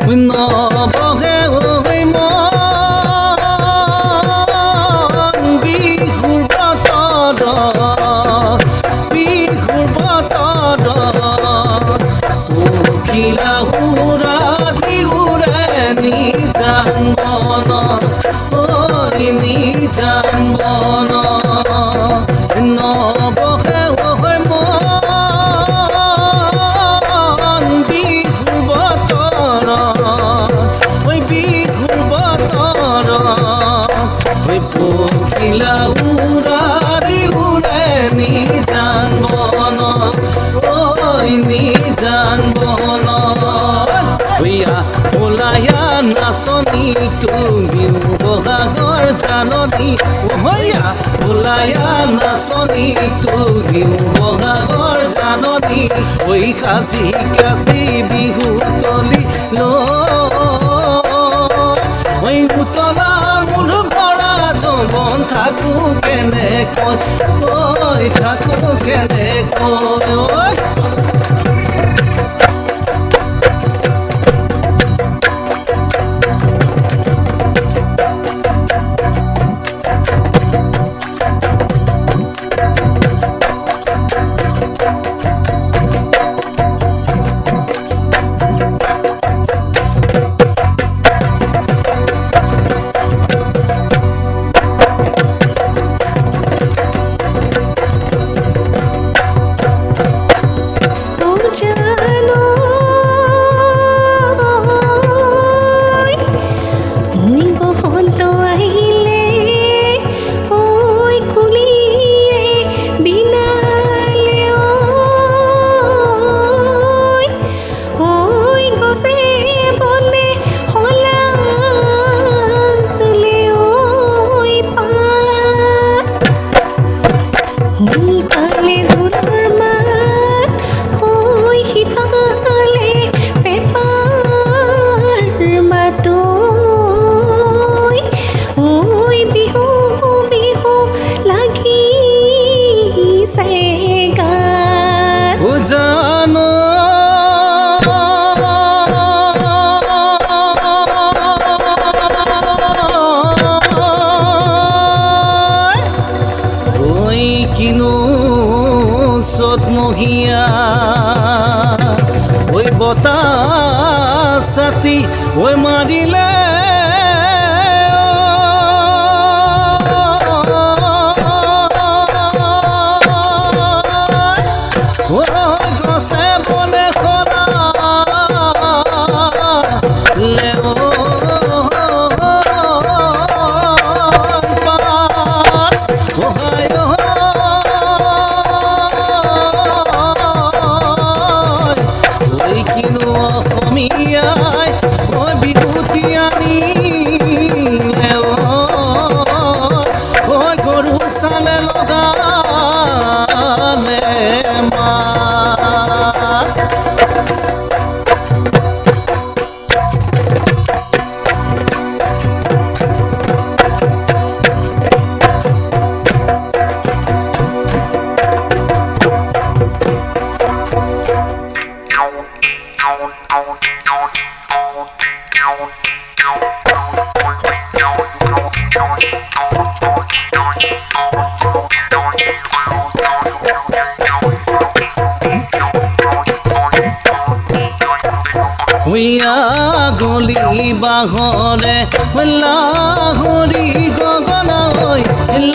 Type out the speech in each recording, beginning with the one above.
নবহে ঐ মন বিহুৰ বতৰত উঠিলা উৰা বিহুৰে নিজান বন ঐ নিজান বন নবহে ঐ মন বিহুৰ বতৰত ঐ বিহুৰ বতৰত ঐ পখিলা উৰা বিহুৰে নিজান বন ঐ নিজান বন ঐয়া ওলায়া নাচনী তুমিও বহাগৰ জাননী হৈয়া ওলায়া নাচনী তুমিও বহাগৰ জাননী ঐ সাজি কাচি বিহু তলি ঐ উতলা মূল ভৰা যৌৱন থাকো কেনেকৈ ঐ থাকো কেনেকৈ মহিয়া ঐ বতাহ ছাতি ঐ মাৰিলে গছে বলে চালে লগালে মা গলি বাহরে লাহরি গগনা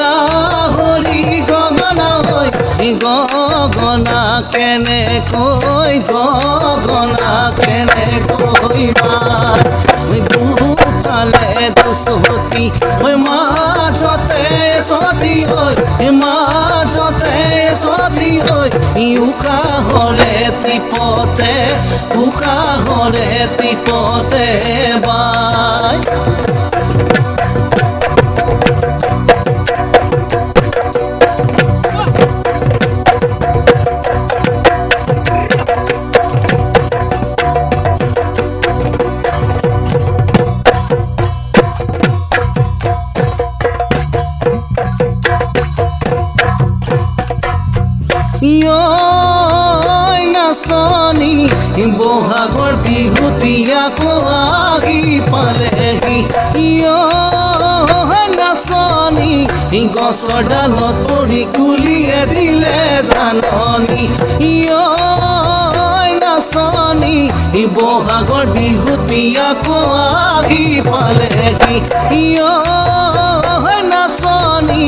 লাহরি গগনা গগনা কেনে কই মার দুফালে দুসতি মাজতে সতি মাজতে সতি উকাহরে টিপতে বাই নাচনী বহাগৰ বিহুতি আকৌ আহি পালেহি নাচনী গছৰ ডালত পৰি কুলিয়ে দিলে জাননী নাচনী বহাগৰ বিহুতি আকৌ আহি পালেহি নাচনী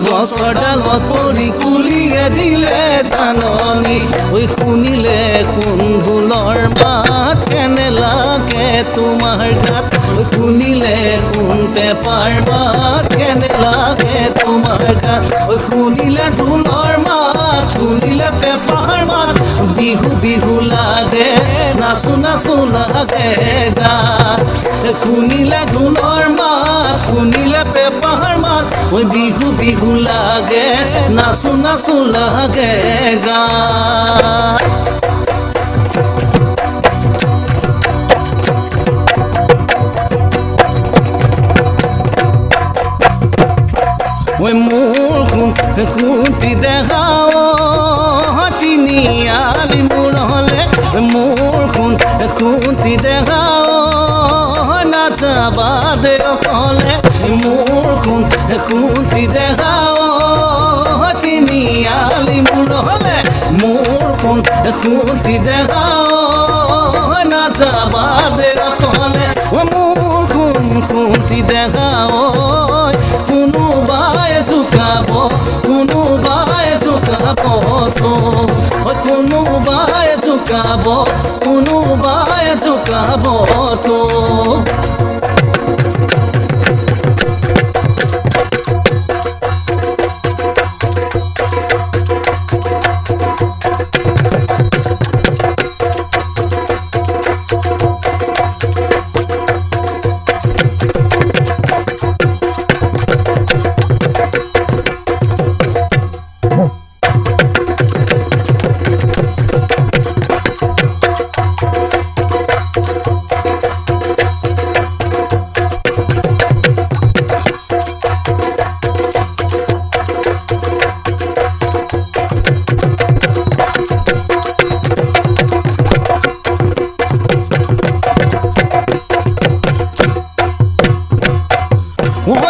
গছৰ ডালত পৰি কুলিয়ে দিলে জাননী ঐ শুনিলে কোন ঢোলৰ মাত কেনে লাগে তোমাৰ গাত ঐ শুনিলে কোন পেপাৰ মাত কেনে লাগে তোমাৰ গাত ঐ শুনিলে ঢোলৰ মাত শুনিলে পেপাৰ মাত বিহু বিহু লাগে নাচো নাচো লাগে গাত শুনিলে ঢোলৰ মাত শুনিলে পেপাৰ মাত ঐ বিহু বিহু লাগে নাচো নাচো লাগে গাত ঐ মোৰ খুঁটি দেখাও তিনিআলি মূৰলে মোৰ খুঁটি দেখাও নাযাবা দে অকলে মোৰ খুঁটি দেখাও তিনিআলি মূৰলে মোৰ খুঁটি দেখাও নাযাবা দে অকলে মোৰ খুঁটি দেখাও কোনোবাই জোকাব কোনোবাই জোকাব কোনোবাই জোকাব কোনোবাই জোকাব তো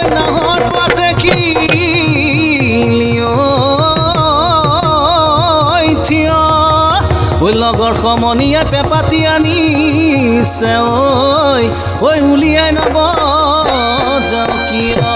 নাহৰ পাতে থিয় লগৰ সমনীয়া পেপাতি আনিছে ঐ উলিয়াই নব কিয়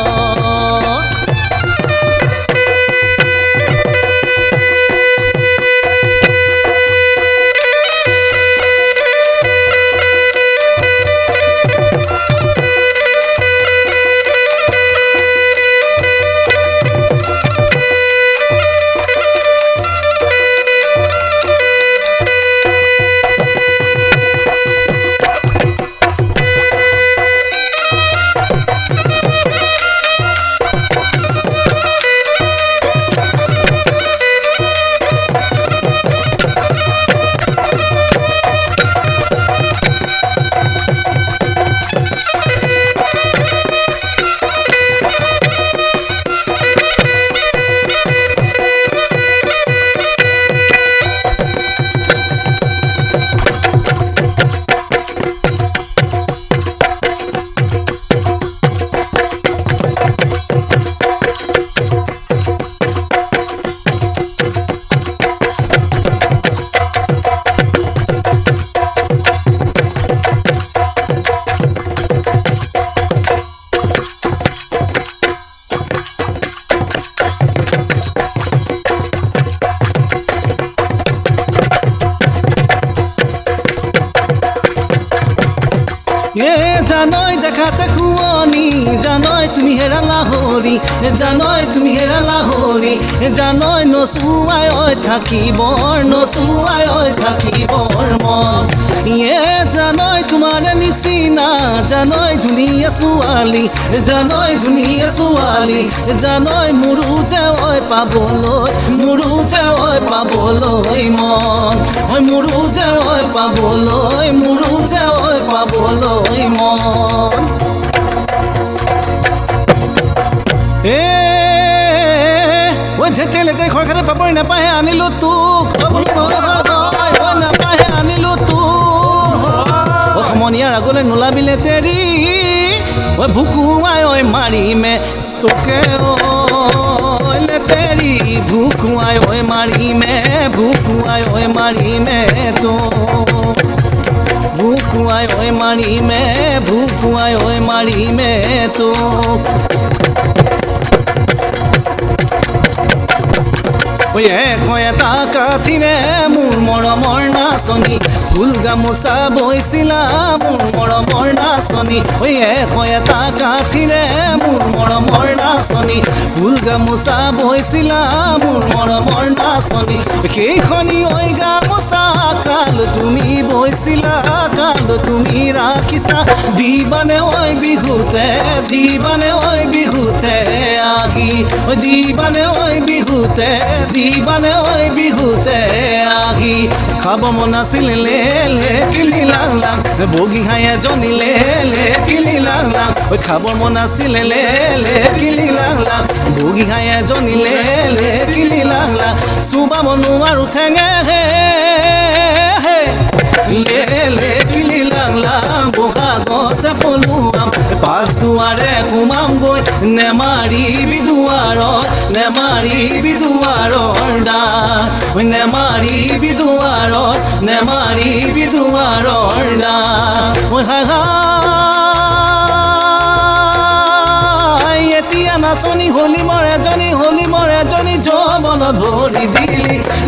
জানই দেখাতে খুৱনি জানই তুমি হেৰালা হৰি জানই তুমি হেৰালা হৰি জানই নচুৱাই থাকিবৰ মন জানই তোমাৰ নিচিনা জানই ধুনীয়া ছোৱালী জানই মোৰো যে পাবলৈ মন মোৰো যে পাবলৈ মন ঐ ঢেকেলে খৰ খাতে পাবই নাপায় আনিলো তোক সনিয়াৰ আগলৈ নোলাবিলে তেৰি ঐ ভুকুৱাই ঐ মাৰিমে তোকে ঐ তেৰি ভুকুৱাই ঐ মাৰিমে ভুকুৱাই ঐ মাৰিমে তো ভুকুৱাই ঐ মাৰিমে ভুকুৱাই ঐ মাৰিমে তো এটা কাঠিৰে মোৰ মৰমৰ নাচনী ফুল গামোচা বৈছিলা মোৰ মৰমৰ নাচনী এটা কাঠিৰে মোৰ মৰমৰ নাচনী ফুল গামোচা বৈছিলা মোৰ মৰমৰ নাচনী কেইখনি ঐ গামোচা কাল তুমি বৈছিলা কাল তুমি ৰাখিছা দিবানে ঐ বিহুতে দিবানে ঐ বিহুতে আহি দিবানে ঐ বিহুতে দিবানে ঐ বিহুতে আহি খাব মন আছিল লে কিলি লাং বগী হাই এজনী লে কিলি লাং ঐ খাবৰ মন আছিল লে কিলি লাং বগী হাই এজনী লে কিলি লাং চুবা মনো আৰু ঠেঙে লে কিলি লাং বহাগতে পলুৱাম পাঁচ দুৱাৰে সোমামগৈ নেমাৰিবি দুৱাৰত নেমাৰিবি দুৱাৰৰ দা নেমাৰিবি দুৱাৰত নেমাৰিবি দুৱাৰৰ দা এতিয়া নাচনী হলি মোৰ এজনী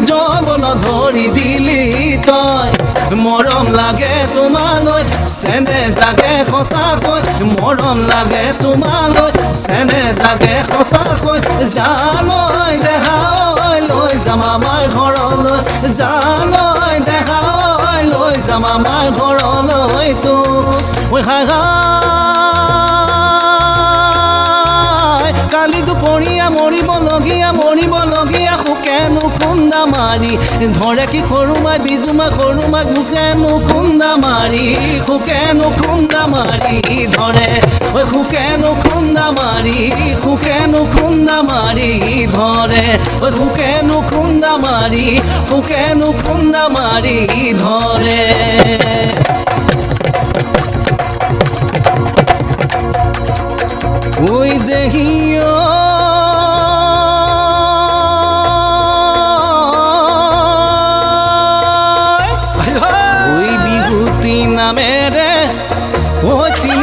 যৌৱন ধৰি দিলি তই মৰম লাগে তোমালৈ চেনে জাগে সঁচাকৈ মৰম লাগে তোমালৈ চেনে জাগে সঁচাকৈ জানৈ দেহাই লৈ যাম আমাৰ ঘৰলৈ জানৈ দেহাই লৈ যাম আমাৰ ঘৰলৈ তো কালি দুপৰীয়া মৰিবলগীয়া শুকেনো খুন্দা মাৰি ধৰে কি সৰু মাই বিজুমা সৰু মাক শুকেনো খুন্দা মাৰি ধৰে শুকেনো খুন্দা মাৰি ধৰে শুকেনো খুন্দা মাৰি ধৰে ঐ দেহিও ঐ বিহুতি নামেৰে অতি